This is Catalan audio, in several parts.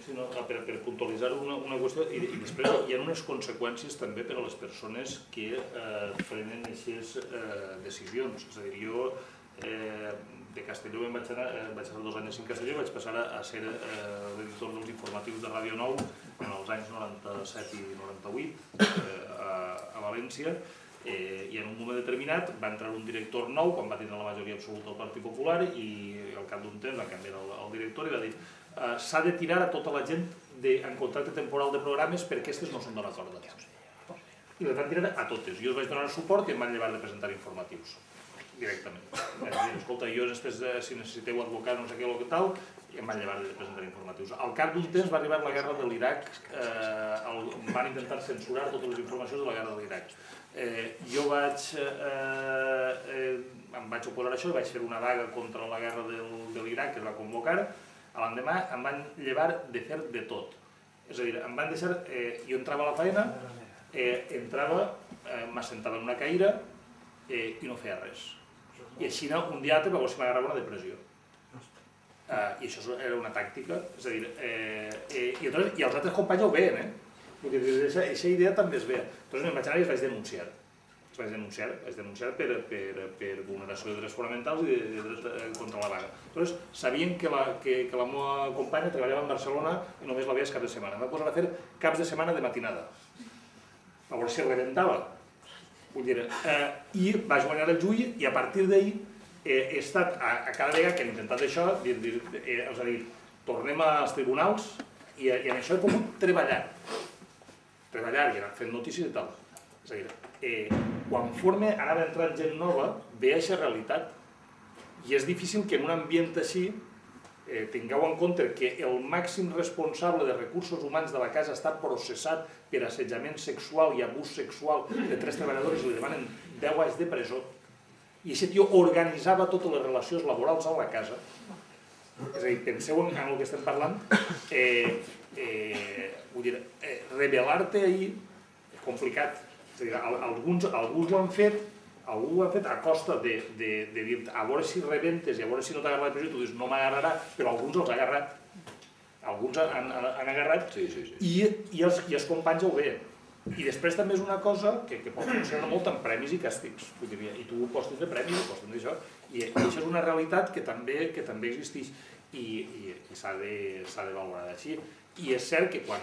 per puntualitzar una qüestió, i després hi ha unes conseqüències també per a les persones que prenen aquestes decisions. És a dir, jo de Castelló vaig estar 2 anys en Castelló, vaig passar a ser l'editor dels informatius de Ràdio 9 en els anys 97 i 98 a València, i en un moment determinat va entrar un director nou quan va tenir la majoria absoluta del Partit Popular, i al cap d'un temps va canviar el director i va dir s'ha de tirar a tota la gent en contracte temporal de programes perquè aquestes no són de la corda. I les van tirar a totes. Jo els vaig donar suport i em van llevar de presentar informatius directament. Escolta, jo després, si necessiteu advocat, no sé què o què tal, i em van llevar de presentar informatius. Al cap d'un temps va arribar la guerra de l'Iraq, van intentar censurar totes les informacions de la guerra de l'Iraq. Jo em vaig oposar a això i vaig fer una vaga contra la guerra de l'Iraq que es va convocar. L'endemà em van llevar de fer de tot. És a dir, em van deixar... Jo entrava a la feina, m'assentava en una cadira i no feia res. I així un dia altre va veure si m'agarrava una depressió. I això era una tàctica. És a dir, i els altres companys ho veien, aquesta idea també es veia. Llavors me'n vaig anar i els vaig denunciar. Els vaig denunciar per vulneració de drets fonamentals i de drets contra la vaga. Llavors sabien que la meva companya treballava a Barcelona i només la veies cap de setmana. Em va posar a fer caps de setmana de matinada. A veure si rebentava. I vaig guanyar el juí i a partir d'ahir he estat, a cada vegada que he intentat això, és a dir, tornem als tribunals i en això he pogut treballar i anar fent notícies i tal. És a dir, quan anava entrant gent nova, ve aquesta realitat i és difícil que en un ambient així tingueu en compte que el màxim responsable de recursos humans de la casa està processat per assetjament sexual i abús sexual de 3 treballadores i li demanen 10 anys de presó, i aquest tio organitzava totes les relacions laborals a la casa. És a dir, penseu en el que estem parlant, rebel·lar-te ahir és complicat. És a dir, alguns ho han fet, algú ho ha fet a costa de dir a veure si rebentes i a veure si no t'agarra la pressió, tu dius no m'agarrarà, però alguns els ha agarrat. Alguns han agarrat i els companys ho veien. I després també és una cosa que pot funcionar molt amb premis i càstigs. I tu pots tenir premis, pots tenir això. I això és una realitat que també existeix i s'ha de valorar així. I és cert que quan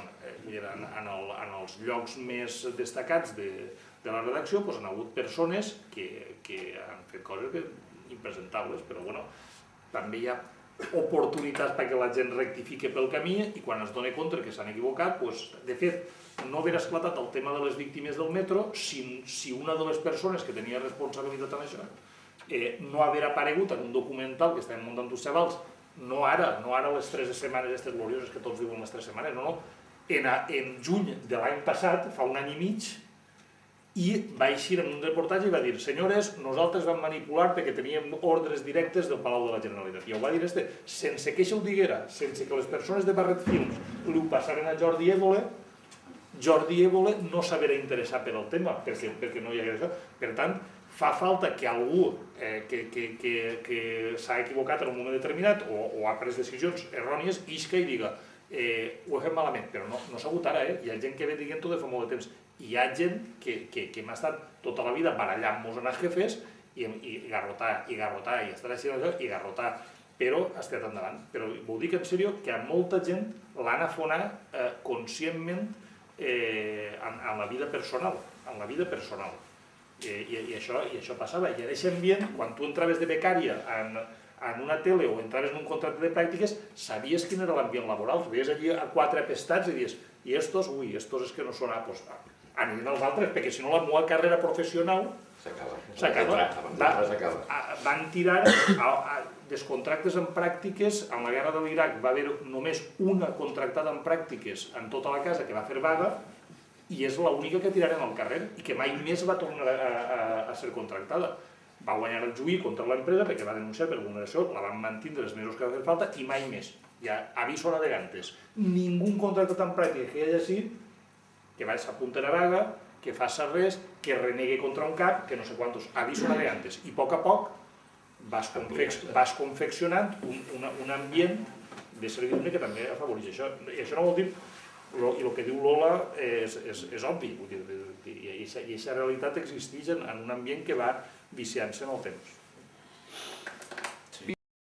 en els llocs més destacats de la redacció han hagut persones que han fet coses impresentables, però també hi ha oportunitats perquè la gent rectifique pel camí i quan es dona compte que s'han equivocat, de fet, no haver esclatat el tema de les víctimes del metro si una de les persones que tenia responsabilitat en això no haver aparegut en un documental que estem muntant els xavals, no ara les 3 setmanes aquestes glorioses que tots diuen les 3 setmanes, no, en juny de l'any passat, fa un any i mig, i va eixir en un reportatge i va dir senyores, nosaltres vam manipular perquè teníem ordres directes del Palau de la Generalitat. I ho va dir sense que això ho diguera, sense que les persones de Barret Films li ho passaren a Jordi Évole no s'haverà interessat per al tema, perquè no hi hagués això. Per tant, fa falta que algú que s'ha equivocat en un moment determinat o ha pres decisions errònies isca i diga ho he fet malament, però no s'ha hagut ara, hi ha gent que ve dient-ho de fa molt de temps. Hi ha gent que m'ha estat tota la vida barallant-nos en els jefes i garrotar, i estar així i garrotar, però ha estat endavant. Però ho dic en sèrio que a molta gent l'han afonat conscientment en la vida personal, i això passava. I en aquest ambient, quan tu entraves de becària en una tele o entraves en un contracte de pràctiques, sabies quin era l'ambient laboral. Tu veies allí a 4 apestats i dius, i estos és que no són apos. Anirien els altres, perquè si no la meva carrera professional s'acaba. Van tirar descontractes en pràctiques. En la guerra de l'Iraq va haver només una contractada en pràctiques en tota la casa que va fer vaga i és l'única que tiraren al carrer i que mai més va tornar a ser contractada. Va guanyar el juí contra l'empresa perquè va denunciar per vulneració, la van mantenir els mesos que va fer falta i mai més. Ja aviso navegantes. Ningú contractat en pràctica que hi hagi així que s'apunta a vaga, que faça res, que renegue contra un cap, que no sé quantos, aviso navegantes. I a poc vas confeccionant un ambient de servidumbre que també afavoreix això. I això no vol dir, i el que diu Lola és obvi, i aquesta realitat existeix en un ambient que va viciant-se en el temps.